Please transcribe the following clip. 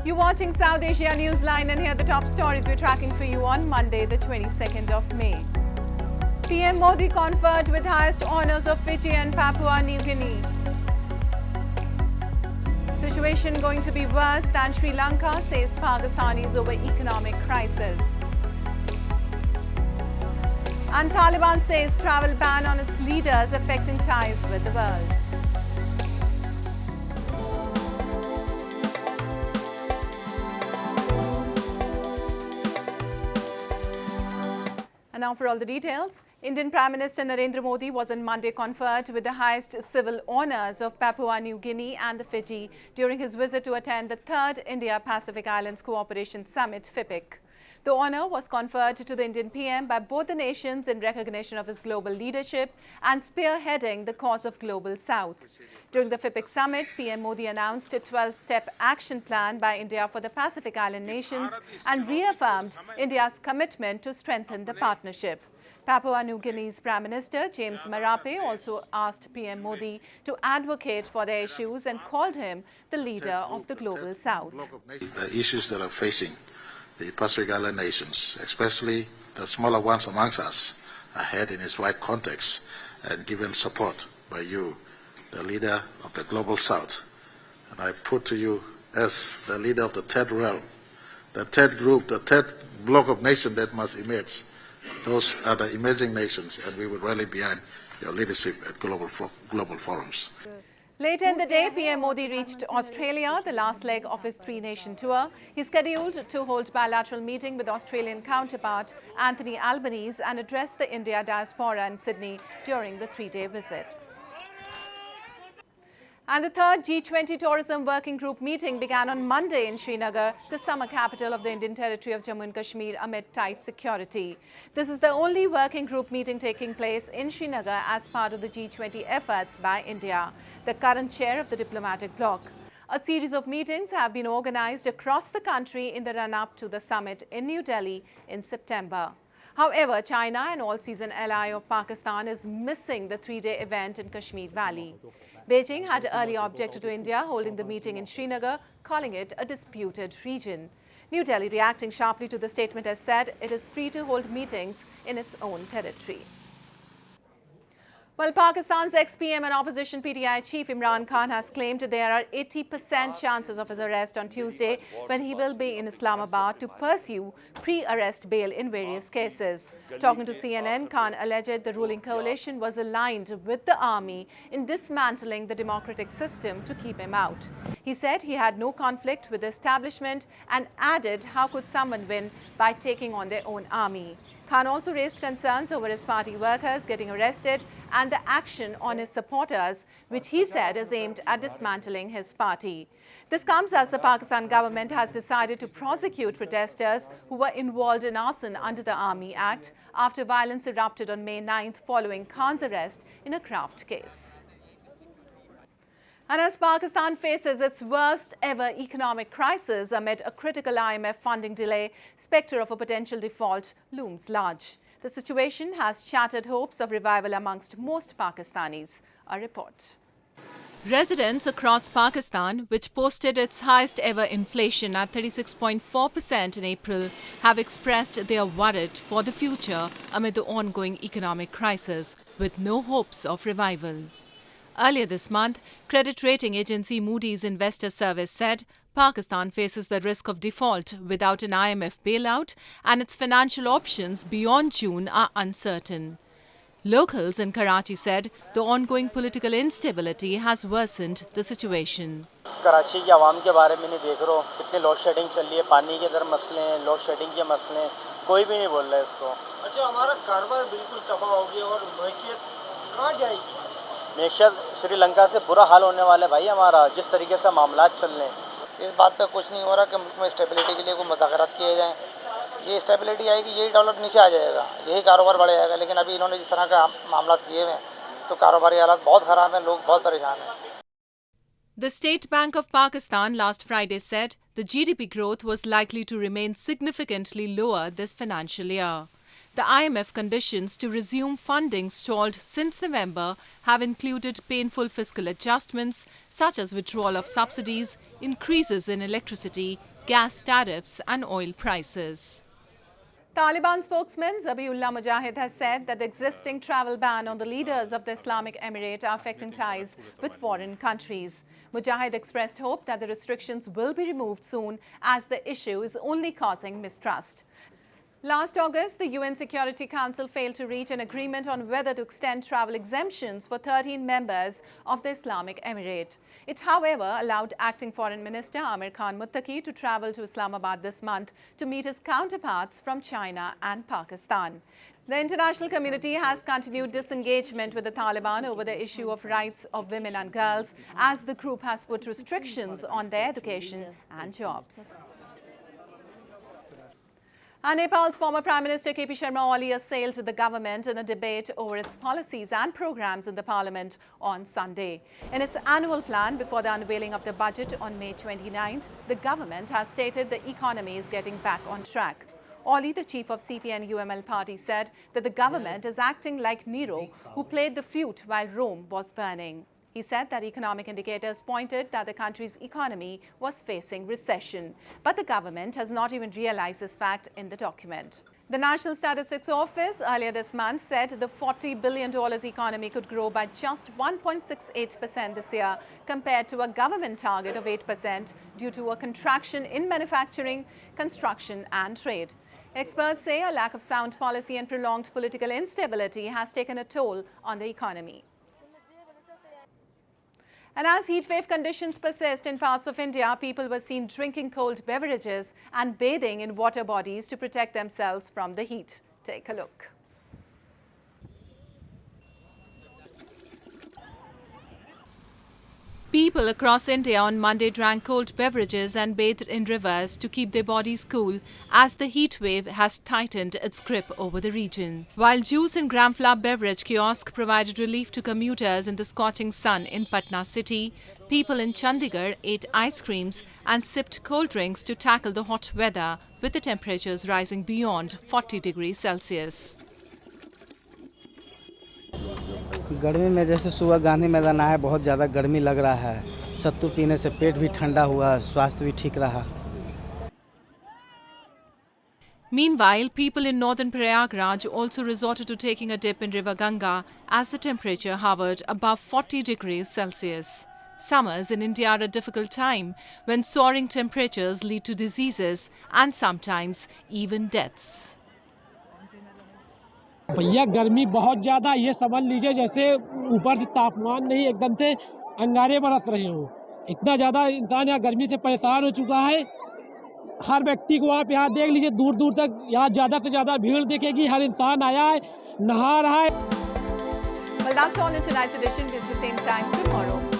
You're watching South Asia Newsline, and here are the top stories we're tracking for you on Monday, the 22nd of May. PM Modi conferred with highest honours of Fiji and Papua New Guinea. Situation going to be worse than Sri Lanka, says Pakistanis over economic crisis. And Taliban says travel ban on its leaders affecting ties with the world. And now for all the details. Indian Prime Minister Narendra Modi was on Monday conferred with the highest civil honours of Papua New Guinea and the Fiji during his visit to attend the 3rd India-Pacific Islands Cooperation Summit, FIPIC. The honour was conferred to the Indian PM by both the nations in recognition of his global leadership and spearheading the cause of Global South. During the FIPIC summit, PM Modi announced a 12-step action plan by India for the Pacific Island nations and reaffirmed India's commitment to strengthen the partnership. Papua New Guinea's Prime Minister James Marape also asked PM Modi to advocate for their issues and called him the leader of the Global South. The issues that are facing the Pacific Island nations, especially the smaller ones amongst us, are heard in its right context and given support by you, the leader of the Global South. And I put to you as the leader of the third realm, the third group, the third block of nations that must emerge. Those are the emerging nations, and we will rally behind your leadership at global forums. Later in the day, PM Modi reached Australia, the last leg of his three-nation tour. He's scheduled to hold bilateral meeting with Australian counterpart Anthony Albanese and address the India diaspora in Sydney during the three-day visit. And the third G20 Tourism Working Group meeting began on Monday in Srinagar, the summer capital of the Indian territory of Jammu Kashmir, amid tight security. This is the only working group meeting taking place in Srinagar as part of the G20 efforts by India, the current chair of the diplomatic bloc. A series of meetings have been organized across the country in the run-up to the summit in New Delhi in September. However, China, an all-season ally of Pakistan, is missing the three-day event in Kashmir Valley. Beijing had earlier objected to India holding the meeting in Srinagar, calling it a disputed region. New Delhi, reacting sharply to the statement, has said it is free to hold meetings in its own territory. Well, Pakistan's ex-PM and opposition PTI chief Imran Khan has claimed there are 80% chances of his arrest on Tuesday when he will be in Islamabad to pursue pre-arrest bail in various cases. Talking to CNN, Khan alleged the ruling coalition was aligned with the army in dismantling the democratic system to keep him out. He said he had no conflict with the establishment and added, how could someone win by taking on their own army? Khan also raised concerns over his party workers getting arrested and the action on his supporters, which he said is aimed at dismantling his party. This comes as the Pakistan government has decided to prosecute protesters who were involved in arson under the Army Act after violence erupted on May 9th following Khan's arrest in a graft case. And as Pakistan faces its worst ever economic crisis amid a critical IMF funding delay, spectre of a potential default looms large. The situation has shattered hopes of revival amongst most Pakistanis. A report. Residents across Pakistan, which posted its highest ever inflation at 36.4% in April, have expressed they are worried for the future amid the ongoing economic crisis, with no hopes of revival. Earlier this month, credit rating agency Moody's Investor Service said Pakistan faces the risk of default without an IMF bailout and its financial options beyond June are uncertain. Locals in Karachi said the ongoing political instability has worsened the situation. Karachi के आवाम के बारे में नहीं देख रहा हूँ कितनी load shedding चल रही है पानी के इधर मसले हैं लोड शेडिंग के मसले हैं कोई भी नहीं बोल रहा है इसको अच्छा हमारा कारोबार बिल्कुल तबाह हो गया और मैशियत कहाँ जाएगी मैशियत श्रीलंका से बुरा हाल होने वाला है भाई हमारा जिस तरीके से मामलात चल रहे हैं इस बात पे कुछ नहीं हो रहा कि मुल्क में स्टेबिलिटी के लिए कोई मुज़ाकरात किए जाएं ये स्टेबिलिटी आएगी यही डॉलर नीचे आ जाएगा यही कारोबार बढ़ जाएगा लेकिन अभी इन्होंने जिस तरह का मामला किए हुए हैं तो कारोबारी हालात बहुत ख़राब हैं लोग बहुत परेशान हैं. The State Bank of Pakistan last Friday said the GDP growth was likely to remain significantly lower this financial year. The IMF conditions to resume funding stalled since November have included painful fiscal adjustments such as withdrawal of subsidies, increases in electricity, gas tariffs and oil prices. Taliban spokesman Zabiullah Mujahid has said that the existing travel ban on the leaders of the Islamic Emirate are affecting ties with foreign countries. Mujahid expressed hope that the restrictions will be removed soon as the issue is only causing mistrust. Last August, the UN Security Council failed to reach an agreement on whether to extend travel exemptions for 13 members of the Islamic Emirate. It, however, allowed Acting Foreign Minister Imran Khan to travel to Islamabad this month to meet his counterparts from China and Pakistan. The international community has continued disengagement with the Taliban over the issue of rights of women and girls, as the group has put restrictions on their education and jobs. And Nepal's former Prime Minister K.P. Sharma Oli assailed the government in a debate over its policies and programs in the parliament on Sunday. In its annual plan before the unveiling of the budget on May 29th, the government has stated the economy is getting back on track. Oli, the chief of CPN-UML party, said that the government is acting like Nero, who played the flute while Rome was burning. He said that economic indicators pointed that the country's economy was facing recession. But the government has not even realized this fact in the document. The National Statistics Office earlier this month said the $40 billion economy could grow by just 1.68% this year, compared to a government target of 8% due to a contraction in manufacturing, construction and trade. Experts say a lack of sound policy and prolonged political instability has taken a toll on the economy. And as heatwave conditions persist in parts of India, people were seen drinking cold beverages and bathing in water bodies to protect themselves from the heat. Take a look. People across India on Monday drank cold beverages and bathed in rivers to keep their bodies cool as the heat wave has tightened its grip over the region. While juice and gram flour beverage kiosk provided relief to commuters in the scorching sun in Patna city, people in Chandigarh ate ice creams and sipped cold drinks to tackle the hot weather, with the temperatures rising beyond 40 degrees Celsius. गर्मी में जैसे सुबह गांधी मैदान आया, बहुत ज़्यादा गर्मी लग रहा है। सत्तू पीने से पेट भी ठंडा हुआ, स्वास्थ्य भी ठीक रहा। Meanwhile, people in northern Prayagraj also resorted to taking a dip in River Ganga as the temperature hovered above 40 degrees Celsius. Summers in India are a difficult time when soaring temperatures lead to diseases and sometimes even deaths. भैया गर्मी बहुत ज़्यादा, ये समझ लीजिए जैसे ऊपर से तापमान नहीं एकदम से अंगारे बरस रहे हो। इतना ज़्यादा इंसान यहाँ गर्मी से परेशान हो चुका है। हर व्यक्ति को आप यहाँ देख लीजिए, दूर दूर तक यहाँ ज़्यादा से ज़्यादा भीड़ दिखेगी। हर इंसान आया है, नहा रहा है। Well, that's all in tonight's edition. It's the same time tomorrow.